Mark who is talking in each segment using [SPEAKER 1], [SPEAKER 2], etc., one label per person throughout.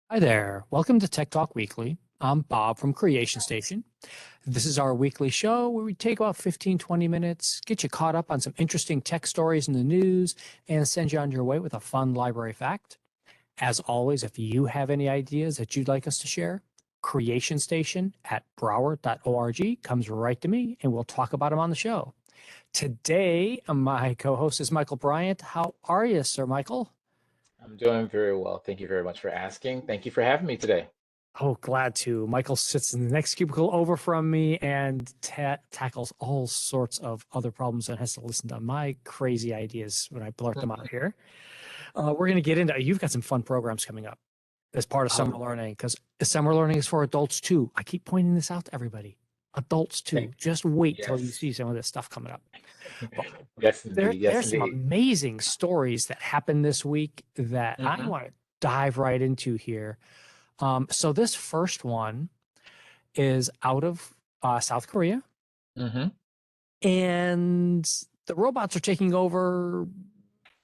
[SPEAKER 1] Hi there. Welcome to Tech Talk Weekly. I'm Bob from Creation Station. This is our weekly show where we take about 15, 20 minutes, get you caught up on some interesting tech stories in the news, and send you on your way with a fun library fact. As always, if you have any ideas that you'd like us to share, Creation Station at broward.org comes right to me, and we'll talk about them on the show. Today, my co-host is Michael Bryant. How are you, Sir Michael?
[SPEAKER 2] I'm doing very well. Thank you very much for asking. Thank you for having me today.
[SPEAKER 1] Oh, glad to. Michael sits in the next cubicle over from me and tackles all sorts of other problems and has to listen to my crazy ideas when I blurt them out here. We're going to get into, you've got some fun programs coming up as part of summer
[SPEAKER 2] Oh,
[SPEAKER 1] learning because summer learning is for adults too. I keep pointing this out to everybody. Adults too.
[SPEAKER 2] thank
[SPEAKER 1] Just wait till you
[SPEAKER 2] yes.
[SPEAKER 1] see some of this stuff coming up. But
[SPEAKER 2] Yes,
[SPEAKER 1] there,
[SPEAKER 2] indeed. Yes,
[SPEAKER 1] there's some
[SPEAKER 2] indeed.
[SPEAKER 1] amazing stories that happened this week that I
[SPEAKER 2] Mm-hmm.
[SPEAKER 1] want to dive right into here. So this first one is out of South Korea,
[SPEAKER 2] Mm-hmm.
[SPEAKER 1] and the robots are taking over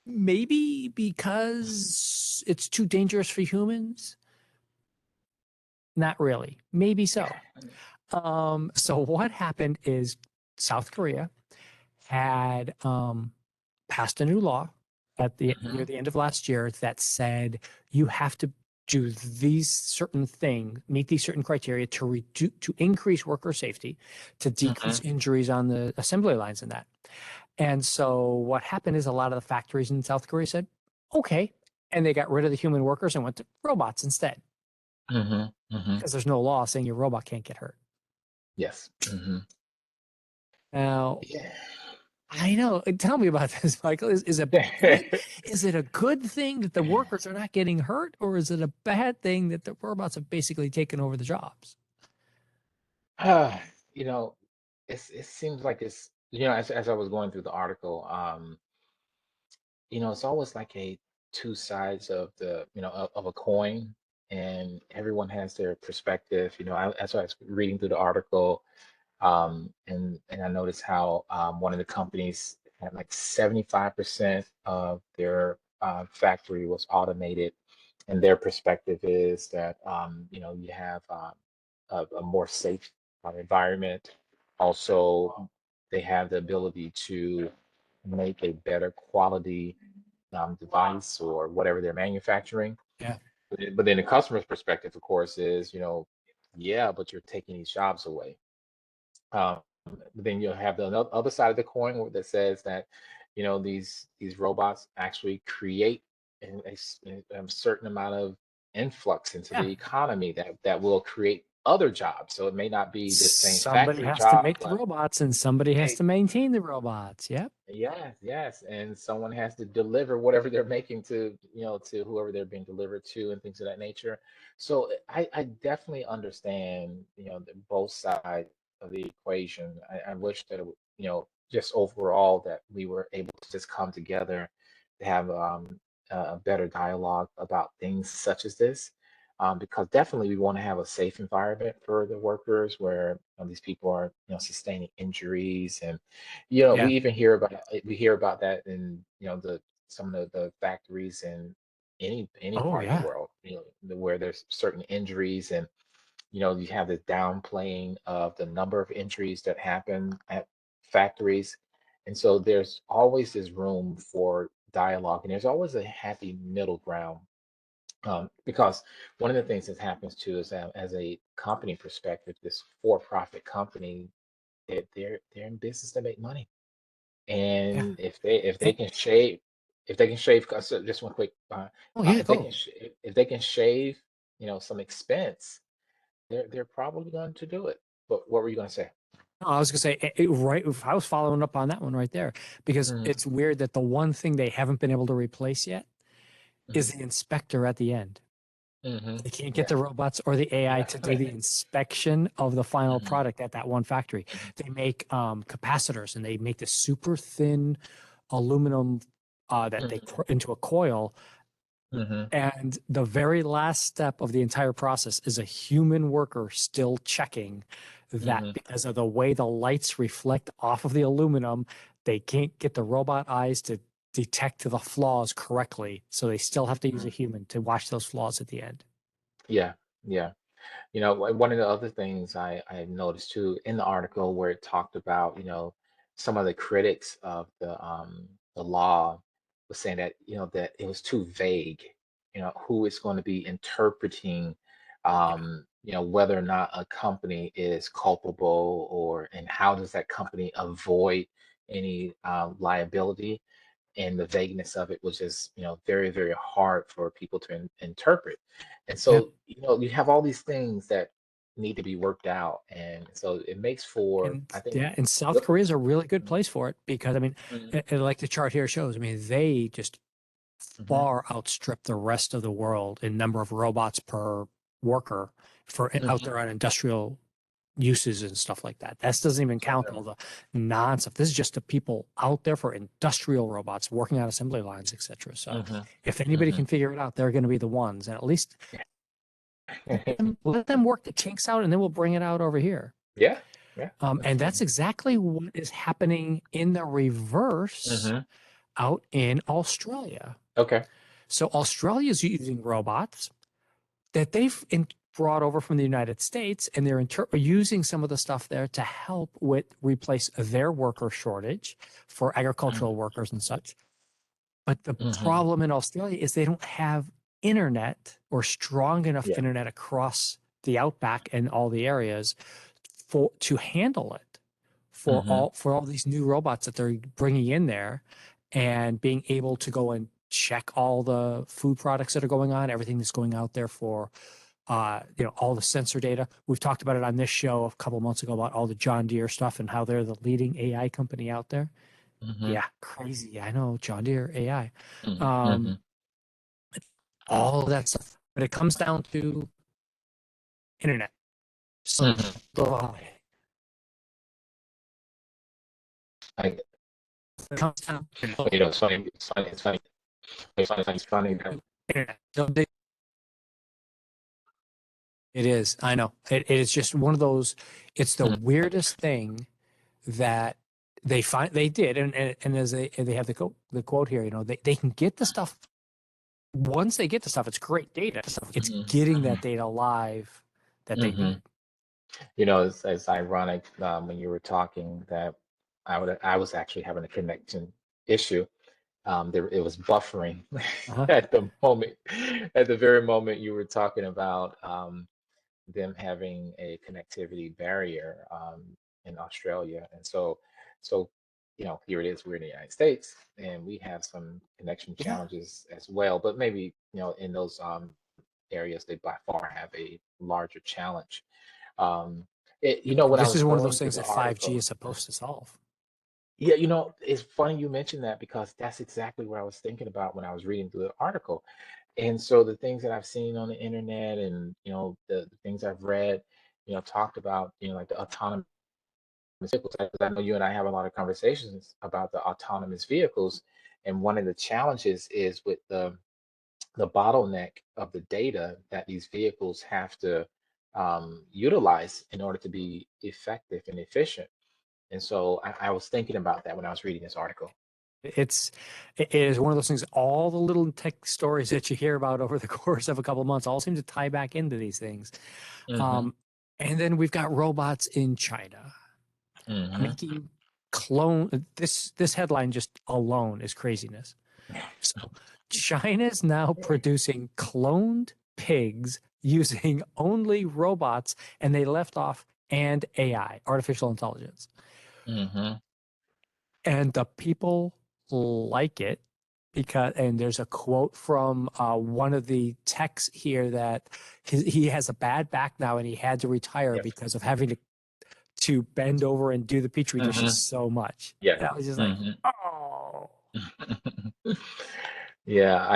[SPEAKER 1] maybe because it's too dangerous for humans. Not really. Maybe so. So what happened is South Korea had passed a new law at the near
[SPEAKER 2] Mm-hmm.
[SPEAKER 1] the end of last year that said you have to do these certain things, meet these certain criteria to reduce to increase worker safety, to decrease
[SPEAKER 2] Mm-hmm.
[SPEAKER 1] injuries on the assembly lines and that. And so what happened is a lot of the factories in South Korea said, okay, and they got rid of the human workers and went to robots instead
[SPEAKER 2] Mm-hmm. Mm-hmm.
[SPEAKER 1] because there's no law saying your robot can't get hurt.
[SPEAKER 2] Yes. Mm-hmm.
[SPEAKER 1] Now,
[SPEAKER 2] Yeah.
[SPEAKER 1] I know. Tell me about this, Michael. Is it a good thing that the workers are not getting hurt, or is it a bad thing that the robots have basically taken over the jobs?
[SPEAKER 2] Uh, you know, it seems like as I was going through the article, it's always like a two sides of of a coin, and everyone has their perspective. As I was reading through the article, and I noticed how one of the companies had like 75% of their factory was automated, and their perspective is that you have a more safe environment. Also, they have the ability to make a better quality device or whatever they're manufacturing.
[SPEAKER 1] Yeah.
[SPEAKER 2] But then the customer's perspective, of course, is yeah, but you're taking these jobs away. But then you'll have the other side of the coin that says that these robots actually create a certain amount of influx into
[SPEAKER 1] Yeah.
[SPEAKER 2] the economy that will create other jobs. So it may not be the same
[SPEAKER 1] Somebody
[SPEAKER 2] factory
[SPEAKER 1] has to
[SPEAKER 2] job,
[SPEAKER 1] make the
[SPEAKER 2] but
[SPEAKER 1] robots and somebody has
[SPEAKER 2] hey,
[SPEAKER 1] to maintain the robots. Yep.
[SPEAKER 2] yes, yes, and someone has to deliver whatever they're making to whoever they're being delivered to and things of that nature. So I definitely understand, both sides of the equation. I wish that just overall that we were able to just come together to have a better dialogue about things such as this. Because definitely we want to have a safe environment for the workers where these people are, sustaining injuries, and
[SPEAKER 1] Yeah.
[SPEAKER 2] we hear about that in the some of the factories in any
[SPEAKER 1] Oh,
[SPEAKER 2] part of the
[SPEAKER 1] yeah.
[SPEAKER 2] world, where there's certain injuries, and you have the downplaying of the number of injuries that happen at factories. And so there's always this room for dialogue, and there's always a happy middle ground, because one of the things that happens too is that as a company perspective, this for-profit company, they're in business to make money.
[SPEAKER 1] Yeah.
[SPEAKER 2] And if they
[SPEAKER 1] And-
[SPEAKER 2] can shave, so just one quick,
[SPEAKER 1] oh, yeah.
[SPEAKER 2] if they
[SPEAKER 1] Go.
[SPEAKER 2] can if they can shave, some expense, they're probably going to do it. But what were you going to say?
[SPEAKER 1] No, I was gonna say right. If I was following up on that one right there because
[SPEAKER 2] Hmm.
[SPEAKER 1] it's weird that the one thing they haven't been able to replace yet
[SPEAKER 2] Hmm.
[SPEAKER 1] is the inspector at the end.
[SPEAKER 2] Hmm.
[SPEAKER 1] They can't get
[SPEAKER 2] Yeah.
[SPEAKER 1] the robots or the AI
[SPEAKER 2] Yeah.
[SPEAKER 1] to do the inspection of the final
[SPEAKER 2] Hmm.
[SPEAKER 1] product at that one factory.
[SPEAKER 2] Hmm.
[SPEAKER 1] They make capacitors and they make this super thin aluminum that they
[SPEAKER 2] Hmm.
[SPEAKER 1] put into a coil.
[SPEAKER 2] Hmm.
[SPEAKER 1] And the very last step of the entire process is a human worker still checking that
[SPEAKER 2] Hmm.
[SPEAKER 1] because of the way the lights reflect off of the aluminum, they can't get the robot eyes to detect the flaws correctly. So they still have to use a human to watch those flaws at the end.
[SPEAKER 2] Yeah, yeah. One of the other things I noticed too in the article where it talked about, some of the critics of the law was saying that, that it was too vague, who is going to be interpreting,
[SPEAKER 1] Yeah.
[SPEAKER 2] whether or not a company is culpable, or and how does that company avoid any liability. And the vagueness of it was just, very, very hard for people to interpret. And
[SPEAKER 1] Yeah.
[SPEAKER 2] so, you have all these things that need to be worked out, and so it makes for,
[SPEAKER 1] And
[SPEAKER 2] I think,
[SPEAKER 1] yeah, and South
[SPEAKER 2] good.
[SPEAKER 1] Korea is a really good
[SPEAKER 2] Mhm,
[SPEAKER 1] place for it because I mean,
[SPEAKER 2] mhm,
[SPEAKER 1] like the chart here shows, I mean, they just
[SPEAKER 2] mhm,
[SPEAKER 1] far outstrip the rest of the world in number of robots per worker for out
[SPEAKER 2] mhm.
[SPEAKER 1] there on industrial uses and stuff like that. This doesn't even count
[SPEAKER 2] Okay.
[SPEAKER 1] all the non-stuff. This is just the people out there for industrial robots working on assembly lines, etc. So
[SPEAKER 2] Mhm,
[SPEAKER 1] if anybody
[SPEAKER 2] mhm.
[SPEAKER 1] can figure it out, they're going to be the ones. And at least let them work the kinks out and then we'll bring it out over here.
[SPEAKER 2] Yeah, yeah,
[SPEAKER 1] And
[SPEAKER 2] absolutely.
[SPEAKER 1] that's exactly what is happening in the reverse
[SPEAKER 2] Hmm.
[SPEAKER 1] out in Australia.
[SPEAKER 2] Okay.
[SPEAKER 1] So Australia is using robots that they've brought over from the United States, and they're using some of the stuff there to help with replace their worker shortage for agricultural workers and such. But the
[SPEAKER 2] Hmm.
[SPEAKER 1] problem in Australia is they don't have internet or strong enough
[SPEAKER 2] Yeah.
[SPEAKER 1] internet across the outback and all the areas for to handle it
[SPEAKER 2] Hmm.
[SPEAKER 1] for all these new robots that they're bringing in there and being able to go and check all the food products that are going on, everything that's going out there for all the sensor data. We've talked about it on this show a couple months ago about all the John Deere stuff and how they're the leading AI company out there.
[SPEAKER 2] Hmm.
[SPEAKER 1] Yeah, crazy. I know, John Deere AI.
[SPEAKER 2] Hmm.
[SPEAKER 1] Um,
[SPEAKER 2] Hmm.
[SPEAKER 1] all of that stuff. But it comes down to internet. So
[SPEAKER 2] Hmm. I,
[SPEAKER 1] it comes down to
[SPEAKER 2] it's funny. It's funny. It's funny. It's funny. It's funny that.
[SPEAKER 1] internet. It is. I know. It is just one of those. It's the
[SPEAKER 2] Mhm.
[SPEAKER 1] weirdest thing that they did, and as they have the quote here, they can get the stuff. Once they get the stuff, it's great data. It's
[SPEAKER 2] Mhm.
[SPEAKER 1] getting that
[SPEAKER 2] Mhm.
[SPEAKER 1] data live that they
[SPEAKER 2] Mhm.
[SPEAKER 1] need.
[SPEAKER 2] It's ironic, when you were talking that I was actually having a connection issue. It was buffering
[SPEAKER 1] Uh-huh.
[SPEAKER 2] at the moment, at the very moment you were talking about, them having a connectivity barrier, in Australia. And so, here it is, we're in the United States, and we have some connection
[SPEAKER 1] Yeah.
[SPEAKER 2] challenges as well. But maybe, in those areas, they by far have a larger challenge. Um, when I
[SPEAKER 1] This
[SPEAKER 2] was
[SPEAKER 1] is one of
[SPEAKER 2] going
[SPEAKER 1] those
[SPEAKER 2] through
[SPEAKER 1] things
[SPEAKER 2] the
[SPEAKER 1] that 5G
[SPEAKER 2] article,
[SPEAKER 1] is supposed to solve.
[SPEAKER 2] yeah, it's funny you mentioned that, because that's exactly what I was thinking about when I was reading through the article. And so the things that I've seen on the internet, and the things I've read, talked about, like the autonomous vehicles. 'Cause I know you and I have a lot of conversations about the autonomous vehicles, and one of the challenges is with the bottleneck of the data that these vehicles have to utilize in order to be effective and efficient. And so I was thinking about that when I was reading this article.
[SPEAKER 1] It's it is one of those things. All the little tech stories that you hear about over the course of a couple of months all seem to tie back into these things.
[SPEAKER 2] Hmm.
[SPEAKER 1] Um, and then we've got robots in China
[SPEAKER 2] Hmm.
[SPEAKER 1] making clone. This headline just alone is craziness. So China's now producing cloned pigs using only robots, and they left off and AI, artificial intelligence.
[SPEAKER 2] Hmm.
[SPEAKER 1] And the people like it because, and there's a quote from one of the techs here that he has a bad back now and he had to retire
[SPEAKER 2] Yes.
[SPEAKER 1] because of having to bend over and do the petri dishes
[SPEAKER 2] Hmm.
[SPEAKER 1] so much.
[SPEAKER 2] Yes.
[SPEAKER 1] And I was just like,
[SPEAKER 2] Hmm.
[SPEAKER 1] oh,
[SPEAKER 2] Yeah,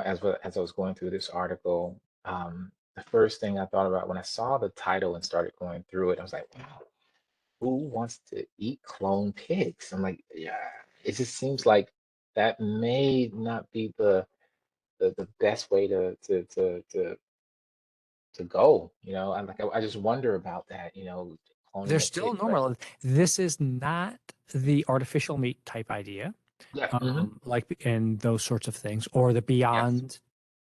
[SPEAKER 2] as I was going through this article, the first thing I thought about when I saw the title and started going through it, I was like, wow, who wants to eat clone pigs? I'm like, yeah, it just seems like that may not be the best way to go. I just wonder about that,
[SPEAKER 1] they're
[SPEAKER 2] cloning a
[SPEAKER 1] still
[SPEAKER 2] pig. But
[SPEAKER 1] normal. This is not the artificial meat type idea,
[SPEAKER 2] yeah.
[SPEAKER 1] like and those sorts of things, or the
[SPEAKER 2] Yes.
[SPEAKER 1] Beyond.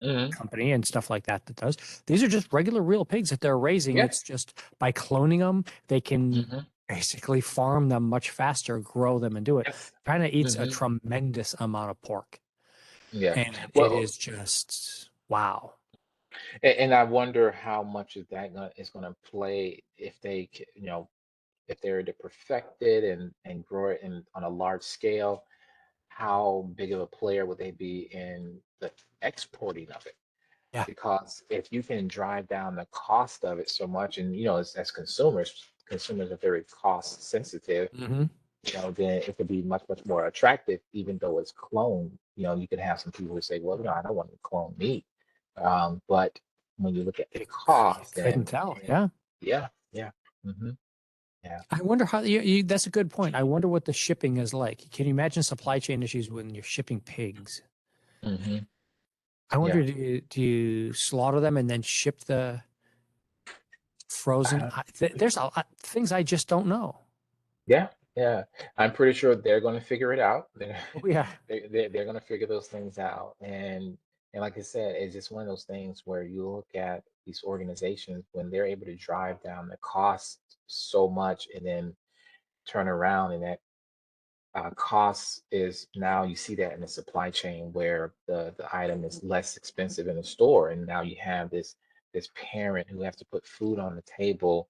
[SPEAKER 2] Hmm.
[SPEAKER 1] company and stuff like that that does. These are just regular real pigs that they're raising.
[SPEAKER 2] Yeah.
[SPEAKER 1] It's just by cloning them, they can
[SPEAKER 2] Hmm.
[SPEAKER 1] basically farm them much faster, grow them and do it.
[SPEAKER 2] Yes.
[SPEAKER 1] China eats a
[SPEAKER 2] Hmm.
[SPEAKER 1] tremendous amount of pork,
[SPEAKER 2] Yeah.
[SPEAKER 1] and it
[SPEAKER 2] Well,
[SPEAKER 1] is just wow.
[SPEAKER 2] and I wonder how much of that is going to play if they, if they're to perfect it and grow it on a large scale. How big of a player would they be in the exporting of it?
[SPEAKER 1] Yeah.
[SPEAKER 2] Because if you can drive down the cost of it so much, and as consumers are very cost sensitive,
[SPEAKER 1] Hmm.
[SPEAKER 2] then it could be much, much more attractive, even though it's cloned. You could have some people who say, well, I don't want to clone meat. But when you look at the
[SPEAKER 1] You
[SPEAKER 2] cost
[SPEAKER 1] couldn't
[SPEAKER 2] and,
[SPEAKER 1] tell.
[SPEAKER 2] and
[SPEAKER 1] Yeah.
[SPEAKER 2] yeah, yeah, hmm yeah,
[SPEAKER 1] I wonder how that's a good point. I wonder what the shipping is like. Can you imagine supply chain issues when you're shipping pigs?
[SPEAKER 2] hmm
[SPEAKER 1] I wonder,
[SPEAKER 2] yeah.
[SPEAKER 1] do you slaughter them and then ship the frozen?
[SPEAKER 2] Uh,
[SPEAKER 1] There's a lot things I just don't know.
[SPEAKER 2] yeah, yeah. I'm pretty sure they're going to figure it out. They're
[SPEAKER 1] Oh yeah.
[SPEAKER 2] they're going to figure those things out. And like I said, it's just one of those things where you look at these organizations when they're able to drive down the cost so much, and then turn around, and that cost is, now you see that in the supply chain where the item is less expensive in the store, and now you have this parent who has to put food on the table.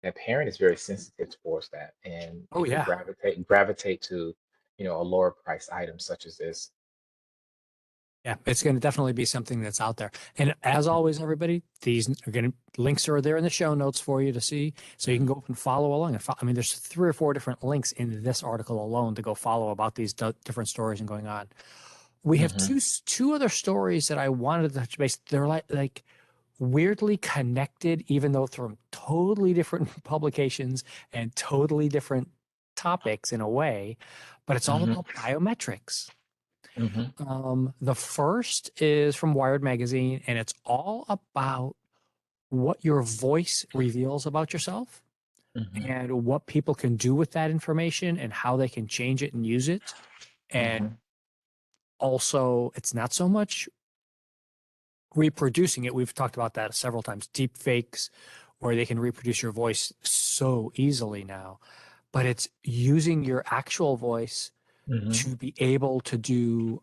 [SPEAKER 2] That parent is very sensitive towards that, and
[SPEAKER 1] Oh
[SPEAKER 2] it will
[SPEAKER 1] yeah.
[SPEAKER 2] gravitate to a lower price item such as this.
[SPEAKER 1] Yeah, it's going to definitely be something that's out there. And as always, everybody, these are going to links are there in the show notes for you to see, so you can
[SPEAKER 2] Mhm,
[SPEAKER 1] go and follow along. And I mean, there's 3 or 4 different links in this article alone to go follow about these different stories and going on. We have
[SPEAKER 2] mhm,
[SPEAKER 1] two other stories that I wanted to touch base. They're like weirdly connected, even though from totally different publications and totally different topics in a way. But it's all
[SPEAKER 2] mhm,
[SPEAKER 1] about biometrics.
[SPEAKER 2] mhm,
[SPEAKER 1] The first is from Wired Magazine, and it's all about what your voice reveals about yourself
[SPEAKER 2] mhm,
[SPEAKER 1] and what people can do with that information and how they can change it and use it. And
[SPEAKER 2] mhm,
[SPEAKER 1] also, it's not so much reproducing it. We've talked about that several times. Deep fakes, where they can reproduce your voice so easily now, but it's using your actual voice
[SPEAKER 2] mhm.
[SPEAKER 1] to be able to do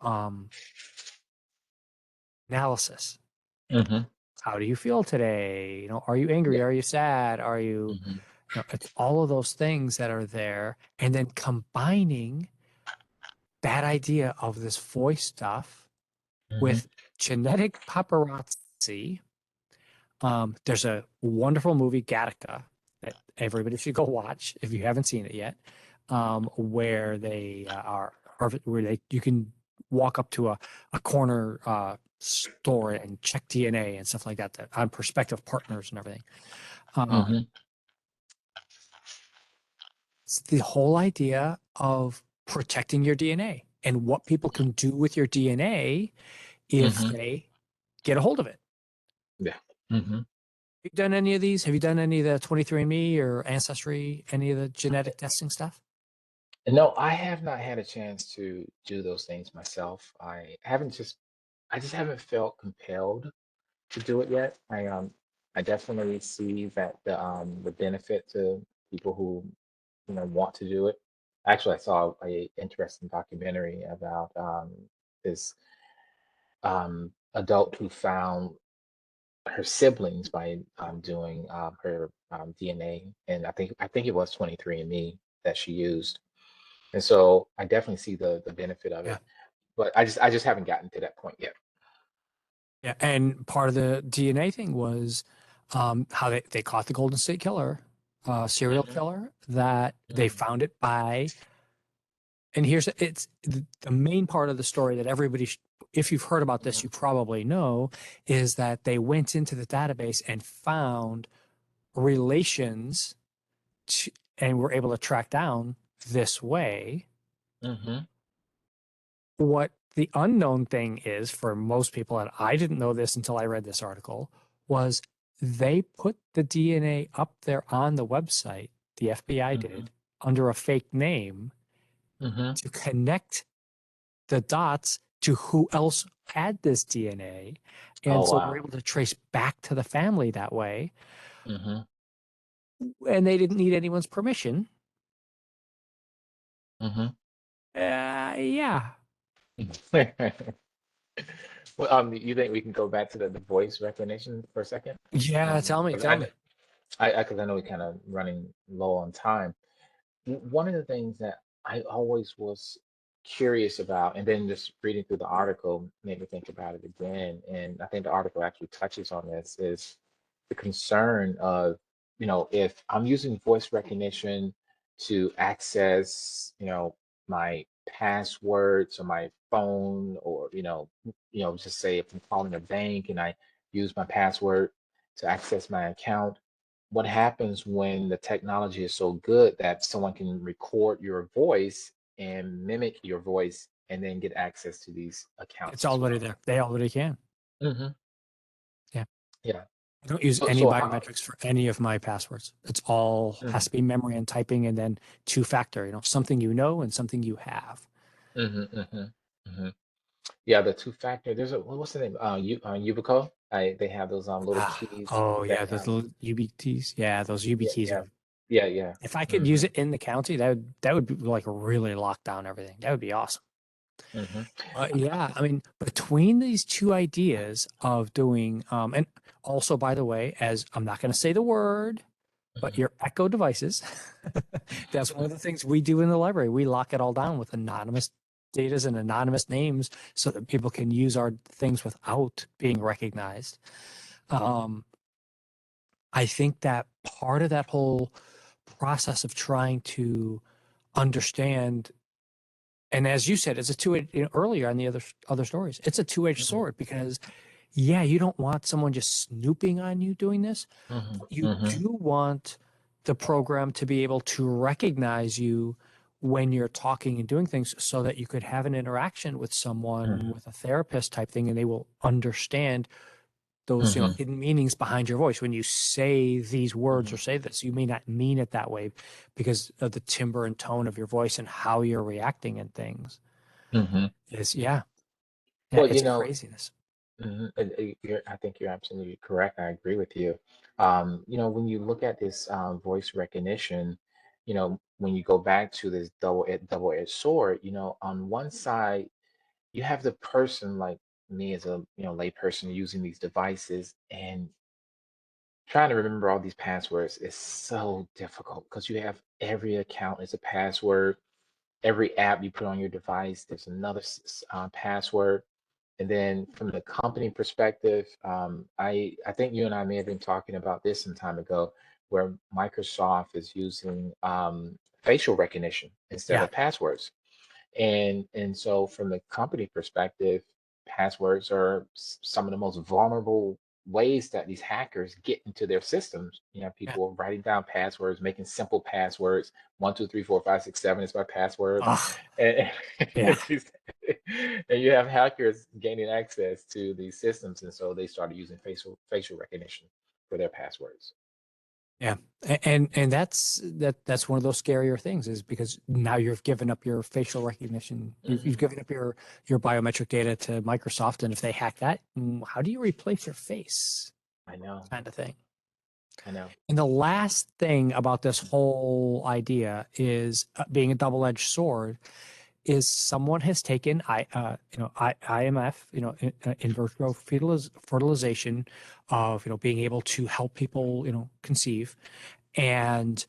[SPEAKER 1] analysis.
[SPEAKER 2] Mhm.
[SPEAKER 1] How do you feel today? Are you angry?
[SPEAKER 2] Yeah.
[SPEAKER 1] Are you sad?
[SPEAKER 2] Mhm,
[SPEAKER 1] It's all of those things that are there. And then combining that idea of this voice stuff
[SPEAKER 2] mhm,
[SPEAKER 1] with genetic paparazzi. There's a wonderful movie, Gattaca, that everybody should go watch if you haven't seen it yet, where they where you can walk up to a corner store and check DNA and stuff like that on prospective partners and everything. Um,
[SPEAKER 2] mhm,
[SPEAKER 1] it's the whole idea of protecting your DNA and what people can do with your DNA if
[SPEAKER 2] mhm.
[SPEAKER 1] they get a hold of it.
[SPEAKER 2] Yeah. Mhm.
[SPEAKER 1] Have you done any of these? Have you done any of the 23andMe or Ancestry, any of the genetic testing stuff?
[SPEAKER 2] No, I have not had a chance to do those things myself. I just haven't felt compelled to do it yet. I definitely see that the benefit to people who want to do it. Actually, I saw a interesting documentary about this adult who found her siblings by doing her DNA, and I think it was 23andMe that she used, and so I definitely see the benefit of
[SPEAKER 1] Yeah.
[SPEAKER 2] it, but I just haven't gotten to that point yet.
[SPEAKER 1] Yeah. And part of the DNA thing was how they caught the Golden State Killer, serial
[SPEAKER 2] Hmm.
[SPEAKER 1] killer, that they
[SPEAKER 2] Hmm.
[SPEAKER 1] found it by, and it's the main part of the story that everybody, if you've heard about this, you probably know, is that they went into the database and found relations to, and were able to track down this way.
[SPEAKER 2] Hmm.
[SPEAKER 1] What the unknown thing is for most people, and I didn't know this until I read this article, was they put the DNA up there on the website, the FBI
[SPEAKER 2] Hmm.
[SPEAKER 1] did, under a fake name
[SPEAKER 2] Hmm.
[SPEAKER 1] to connect the dots to who else had this DNA. And
[SPEAKER 2] Oh
[SPEAKER 1] so we're
[SPEAKER 2] wow.
[SPEAKER 1] able to trace back to the family that way.
[SPEAKER 2] Mm-hmm.
[SPEAKER 1] And they didn't need anyone's permission.
[SPEAKER 2] Mm-hmm.
[SPEAKER 1] Yeah.
[SPEAKER 2] Well, you think we can go back to the voice recognition for a second?
[SPEAKER 1] Yeah. Tell me,
[SPEAKER 2] 'Cause
[SPEAKER 1] tell me.
[SPEAKER 2] because I know we're kind of running low on time. One of the things that I always was curious about, and then just reading through the article made me think about it again. And I think the article actually touches on this, is the concern of, if I'm using voice recognition to access, my passwords or my phone, or, just say if I'm calling a bank and I use my password to access my account, what happens when the technology is so good that someone can record your voice and mimic your voice and then get access to these
[SPEAKER 1] It's
[SPEAKER 2] accounts as
[SPEAKER 1] already
[SPEAKER 2] well?
[SPEAKER 1] there. They already can.
[SPEAKER 2] Hmm.
[SPEAKER 1] Yeah.
[SPEAKER 2] Yeah.
[SPEAKER 1] I don't use
[SPEAKER 2] So,
[SPEAKER 1] any
[SPEAKER 2] so how?
[SPEAKER 1] biometrics for any of my passwords. It's all has
[SPEAKER 2] Hmm.
[SPEAKER 1] to be memory and typing and then two factor, something and something you have.
[SPEAKER 2] Hmm. Hmm. Hmm. Yeah, the two factor. There's what's the name? Yubico. They have those little keys
[SPEAKER 1] Oh yeah,
[SPEAKER 2] that.
[SPEAKER 1] those little UBTs. Yeah, those UB
[SPEAKER 2] Yeah,
[SPEAKER 1] keys
[SPEAKER 2] yeah,
[SPEAKER 1] are.
[SPEAKER 2] yeah, yeah.
[SPEAKER 1] If I could use
[SPEAKER 2] Hmm.
[SPEAKER 1] it in the county, that would be like really lock down everything. That would be awesome.
[SPEAKER 2] Hmm.
[SPEAKER 1] Yeah, I mean, between these two ideas of doing, and also by the way, as I'm not going to say the word, but
[SPEAKER 2] Hmm.
[SPEAKER 1] your Echo devices, that's one of the things we do in the library. We lock it all down with anonymous datas and anonymous names so that people can use our things without being recognized. Um, I think that part of that whole process of trying to understand, and as you said, it's a two-edged, earlier on the other stories, it's a two-edged
[SPEAKER 2] Hmm.
[SPEAKER 1] sword because yeah, you don't want someone just snooping on you doing this.
[SPEAKER 2] Hmm.
[SPEAKER 1] You
[SPEAKER 2] Hmm.
[SPEAKER 1] do want the program to be able to recognize you when you're talking and doing things so that you could have an interaction with someone,
[SPEAKER 2] Hmm.
[SPEAKER 1] with a therapist type thing, and they will understand those,
[SPEAKER 2] Hmm.
[SPEAKER 1] hidden meanings behind your voice. When you say these words
[SPEAKER 2] Hmm.
[SPEAKER 1] or say this, you may not mean it that way because of the timbre and tone of your voice and how you're reacting and things.
[SPEAKER 2] Hmm.
[SPEAKER 1] Is yeah, yeah,
[SPEAKER 2] Well,
[SPEAKER 1] it's craziness.
[SPEAKER 2] I think you're absolutely correct. I agree with you. When you look at this voice recognition, when you go back to this double-edged sword, on one side you have the person like me as a layperson using these devices and trying to remember all these passwords is so difficult because you have every account is a password. Every app you put on your device, there's another password. And then from the company perspective, I think you and I may have been talking about this some time ago, where Microsoft is using facial recognition instead
[SPEAKER 1] Yeah.
[SPEAKER 2] of passwords. And so from the company perspective, passwords are some of the most vulnerable ways that these hackers get into their systems.
[SPEAKER 1] Yeah.
[SPEAKER 2] People writing down passwords, making simple passwords. 1 2 3 4 5 6 7 is my password.
[SPEAKER 1] Ugh.
[SPEAKER 2] And,
[SPEAKER 1] Yeah.
[SPEAKER 2] and you have hackers gaining access to these systems. And so they started using facial recognition for their passwords.
[SPEAKER 1] Yeah. And that's one of those scarier things is because now you've given up your facial recognition. You've
[SPEAKER 2] Hmm.
[SPEAKER 1] given up your biometric data to Microsoft. And if they hack that, how do you replace your face?
[SPEAKER 2] I know.
[SPEAKER 1] Kind of thing.
[SPEAKER 2] I know.
[SPEAKER 1] And the last thing about this whole idea is being a double-edged sword is someone has taken IMF, in vitro fertilization of, being able to help people, conceive and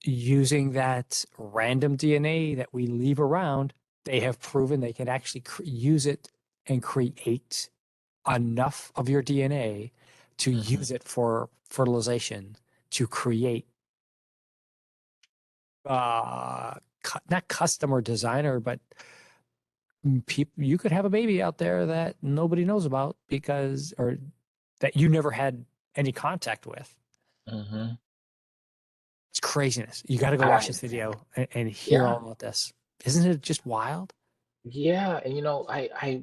[SPEAKER 1] using that random DNA that we leave around, they have proven they can actually use it and create enough of your DNA to
[SPEAKER 2] Hmm.
[SPEAKER 1] use it for fertilization to create not customer designer, but people you could have a baby out there that nobody knows about because or that you never had any contact with.
[SPEAKER 2] Hmm.
[SPEAKER 1] It's craziness. You got to go watch
[SPEAKER 2] I
[SPEAKER 1] this video and hear all
[SPEAKER 2] Yeah.
[SPEAKER 1] about this. Isn't it just wild?
[SPEAKER 2] Yeah, and I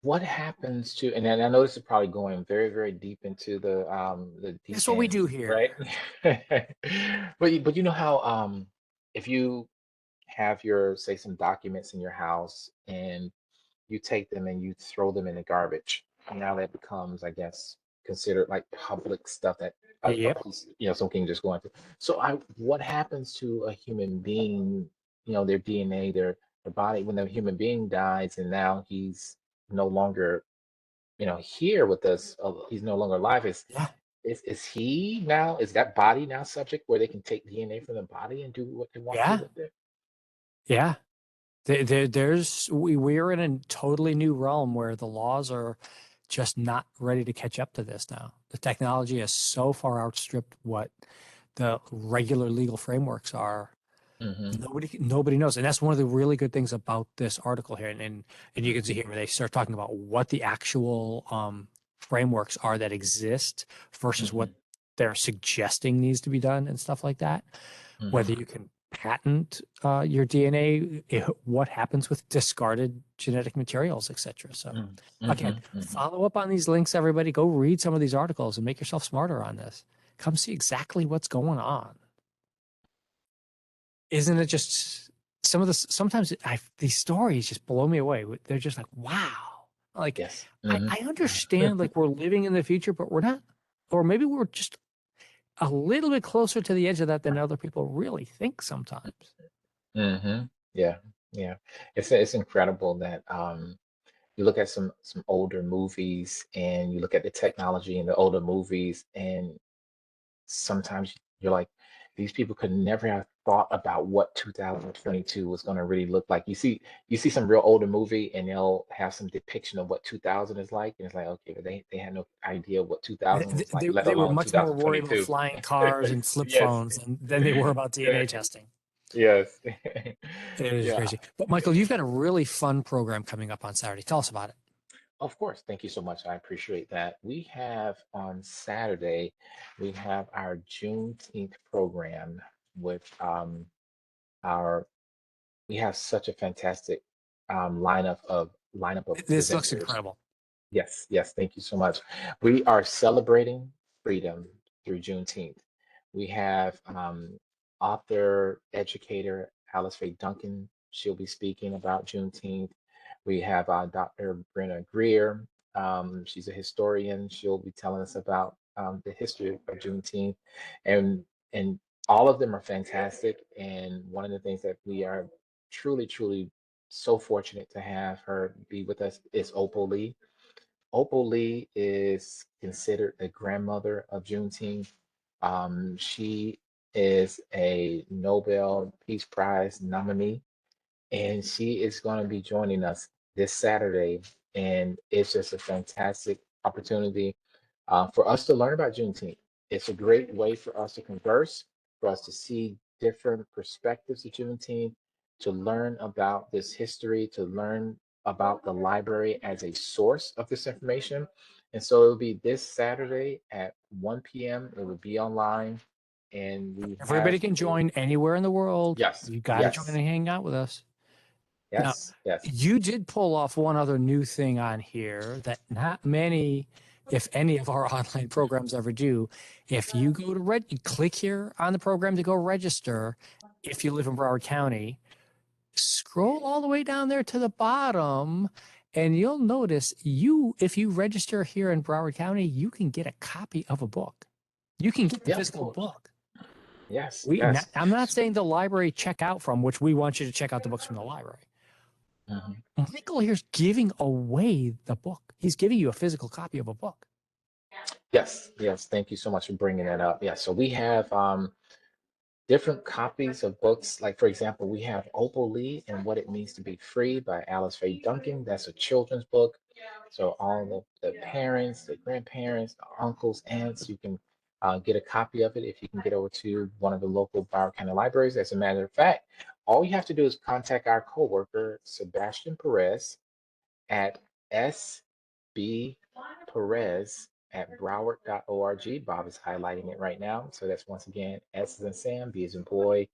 [SPEAKER 2] what happens to, and then I know this is probably going very, very deep into the deep
[SPEAKER 1] That's what we
[SPEAKER 2] end,
[SPEAKER 1] do
[SPEAKER 2] right?
[SPEAKER 1] here.
[SPEAKER 2] But you know how if you have your, say, some documents in your house and you take them and you throw them in the garbage. And now that becomes, I guess, considered like public stuff that a
[SPEAKER 1] Yep.
[SPEAKER 2] police, someone can just go into. So what happens to a human being, their DNA, their body, when the human being dies and now he's no longer, here with us, he's no longer alive.
[SPEAKER 1] Yeah.
[SPEAKER 2] Is he now, is that body now subject where they can take DNA from the body and do what they want to
[SPEAKER 1] Yeah.
[SPEAKER 2] with it?
[SPEAKER 1] Yeah. We're in a totally new realm where the laws are just not ready to catch up to this now. The technology has so far outstripped what the regular legal frameworks are.
[SPEAKER 2] Hmm.
[SPEAKER 1] Nobody knows, and that's one of the really good things about this article here. And you can see here where they start talking about what the actual frameworks are that exist versus what
[SPEAKER 2] Hmm.
[SPEAKER 1] they're suggesting needs to be done and stuff like that. Whether
[SPEAKER 2] Hmm.
[SPEAKER 1] you can patent your DNA, what happens with discarded genetic materials, etc. So,
[SPEAKER 2] Hmm.
[SPEAKER 1] again,
[SPEAKER 2] Hmm. Hmm.
[SPEAKER 1] follow up on these links, everybody. Go read some of these articles and make yourself smarter on this. Come see exactly what's going on. Isn't it just sometimes these stories just blow me away. They're just like, wow. Like,
[SPEAKER 2] Yes. Hmm.
[SPEAKER 1] I understand like we're living in the future, but we're not, or maybe we're just a little bit closer to the edge of that than other people really think sometimes.
[SPEAKER 2] Hmm. Yeah. Yeah. It's incredible that you look at some older movies and you look at the technology in the older movies, and sometimes you're like, these people could never have thought about what 2022 was going to really look like. You see some real older movie and they'll have some depiction of what 2000 is like, and it's like, okay, but they had no idea what 2000 was like, let
[SPEAKER 1] They were
[SPEAKER 2] alone
[SPEAKER 1] much more worried about
[SPEAKER 2] 2022.
[SPEAKER 1] flying cars and flip
[SPEAKER 2] Yes.
[SPEAKER 1] phones than they were about
[SPEAKER 2] Yeah.
[SPEAKER 1] DNA testing.
[SPEAKER 2] Yes.
[SPEAKER 1] It is
[SPEAKER 2] Yeah.
[SPEAKER 1] crazy. But Michael, you've got a really fun program coming up on Saturday. Tell us about it.
[SPEAKER 2] Of course. Thank you so much. I appreciate that. We have on Saturday, we have our Juneteenth program with our we have such a fantastic lineup of
[SPEAKER 1] This looks
[SPEAKER 2] presenters.
[SPEAKER 1] incredible.
[SPEAKER 2] Yes, yes, thank you so much. We are celebrating freedom through Juneteenth. We have author, educator Alice Faye Duncan. She'll be speaking about Juneteenth. We have Dr. Brenna Greer. She's a historian. She'll be telling us about the history of Juneteenth, and all of them are fantastic. And one of the things that we are truly, truly so fortunate to have her be with us is Opal Lee. Opal Lee is considered the grandmother of Juneteenth. She is a Nobel Peace Prize nominee, and she is going to be joining us this Saturday. And it's just a fantastic opportunity for us to learn about Juneteenth. It's a great way for us to converse, for us to see different perspectives of Juneteenth, to learn about this history, to learn about the library as a source of this information. And so it'll be this Saturday at 1 p.m. It will be online. And we have
[SPEAKER 1] Everybody can join anywhere in the world.
[SPEAKER 2] yes,
[SPEAKER 1] You got to join and
[SPEAKER 2] yes,
[SPEAKER 1] hang out with us. Now,
[SPEAKER 2] yes, yes.
[SPEAKER 1] you did pull off one other new thing on here that not many, if any, of our online programs ever do. If you go to you click here on the program to go register, if you live in Broward County, scroll all the way down there to the bottom, and you'll notice if you register here in Broward County, you can get a copy of a book. You can get the
[SPEAKER 2] Yeah, of
[SPEAKER 1] physical
[SPEAKER 2] course.
[SPEAKER 1] book.
[SPEAKER 2] Yes, yes.
[SPEAKER 1] I'm not saying the library check out from, which we want you to check out the books from the library.
[SPEAKER 2] Mhm.
[SPEAKER 1] Michael here's giving away the book. He's giving you a physical copy of a book.
[SPEAKER 2] Yes, yes. Thank you so much for bringing that up. Yeah, so we have different copies of books. Like, for example, we have Opal Lee and What It Means to Be Free by Alice Faye Duncan. That's a children's book. So all the parents, the grandparents, the uncles, aunts, you can get a copy of it if you can get over to one of the local Broward County libraries. As a matter of fact, all you have to do is contact our coworker, Sebastian Perez, at sbperez@broward.org. Bob is highlighting it right now. So that's once again S is in Sam, B is in boy,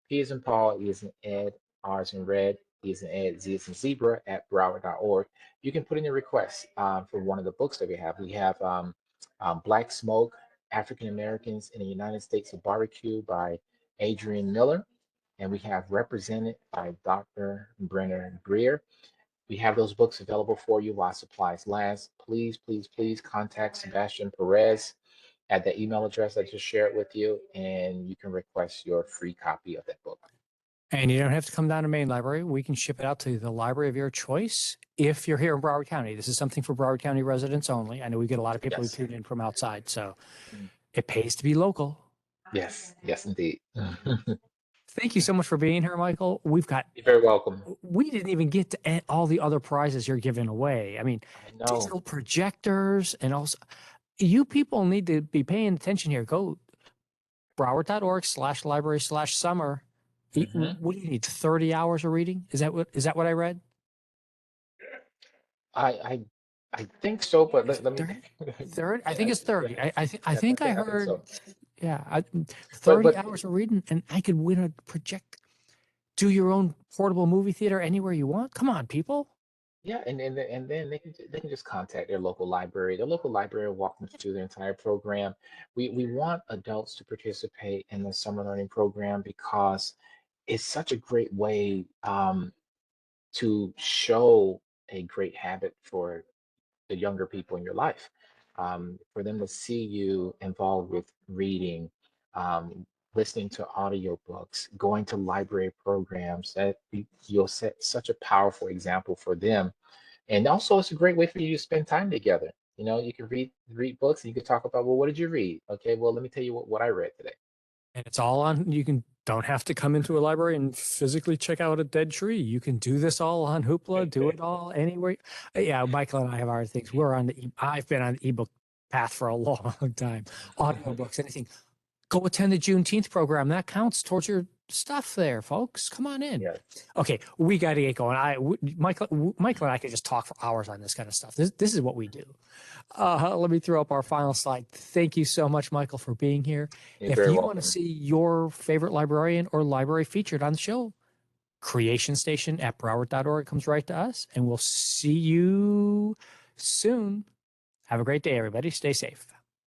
[SPEAKER 2] P is in Paul, E is in Ed, R is in red, E is in Ed, Z is in zebra at broward.org. You can put in your request for one of the books that we have. We have Black Smoke, African Americans in the United States of Barbecue by Adrian Miller. And we have Represented by Dr. Brenner Greer. we have those books available for you while supplies last. Please, please, please contact Sebastian Perez at the email address I just shared with you, and you can request your free copy of that book.
[SPEAKER 1] And you don't have to come down to Main Library. We can ship it out to the library of your choice if you're here in Broward County. This is something for Broward County residents only. I know we get a lot of people who
[SPEAKER 2] Yes.
[SPEAKER 1] tune in from outside, so
[SPEAKER 2] Mm.
[SPEAKER 1] it pays to be local.
[SPEAKER 2] Yes, yes, indeed. You're
[SPEAKER 1] Thank you so much for being here, Michael.
[SPEAKER 2] very welcome.
[SPEAKER 1] We didn't even get to all the other prizes you're giving away. I mean,
[SPEAKER 2] I know.
[SPEAKER 1] digital projectors, and also you people need to be paying attention here. Go broward.org/library/summer.
[SPEAKER 2] Hmm.
[SPEAKER 1] What do you need? 30 hours of reading? Is that what I read?
[SPEAKER 2] I, I, I think so, but
[SPEAKER 1] Is it
[SPEAKER 2] let me.
[SPEAKER 1] 30? 30? I think
[SPEAKER 2] Yeah,
[SPEAKER 1] it's 30.
[SPEAKER 2] yeah,
[SPEAKER 1] I
[SPEAKER 2] yes,
[SPEAKER 1] think I
[SPEAKER 2] I think
[SPEAKER 1] heard,
[SPEAKER 2] so.
[SPEAKER 1] yeah,
[SPEAKER 2] But
[SPEAKER 1] 30
[SPEAKER 2] but
[SPEAKER 1] hours of reading and I could win a project. Do your own portable movie theater anywhere you want. Come on, people.
[SPEAKER 2] yeah, and then they can just contact their local library. The local library will walk them through the entire program. We want adults to participate in the summer learning program because it's such a great way to show a great habit for the younger people in your life, for them to see you involved with reading, listening to audiobooks, going to library programs. You'll set such a powerful example for them, and also it's a great way for you to spend time together. You know, you can read books, and you can talk about, well, what did you read? Okay, well, let me tell you what I read today.
[SPEAKER 1] And it's all on, don't have to come into a library and physically check out a dead tree. You can do this all on Hoopla, do it all anywhere. Yeah, Michael and I have our things. I've been on the ebook path for a long time. Audiobooks, anything. Go attend the Juneteenth program. That counts towards your stuff there, folks. Come on in.
[SPEAKER 2] Yes,
[SPEAKER 1] Okay, we got to get going. Michael and I could just talk for hours on this kind of stuff. This is what we do. Let me throw up our final slide. Thank you so much, Michael, for being here.
[SPEAKER 2] you're
[SPEAKER 1] If
[SPEAKER 2] very
[SPEAKER 1] you want to
[SPEAKER 2] welcome.
[SPEAKER 1] see your favorite librarian or library featured on the show, Creation Station at Broward.org comes right to us, and we'll see you soon. Have a great day, everybody. Stay safe.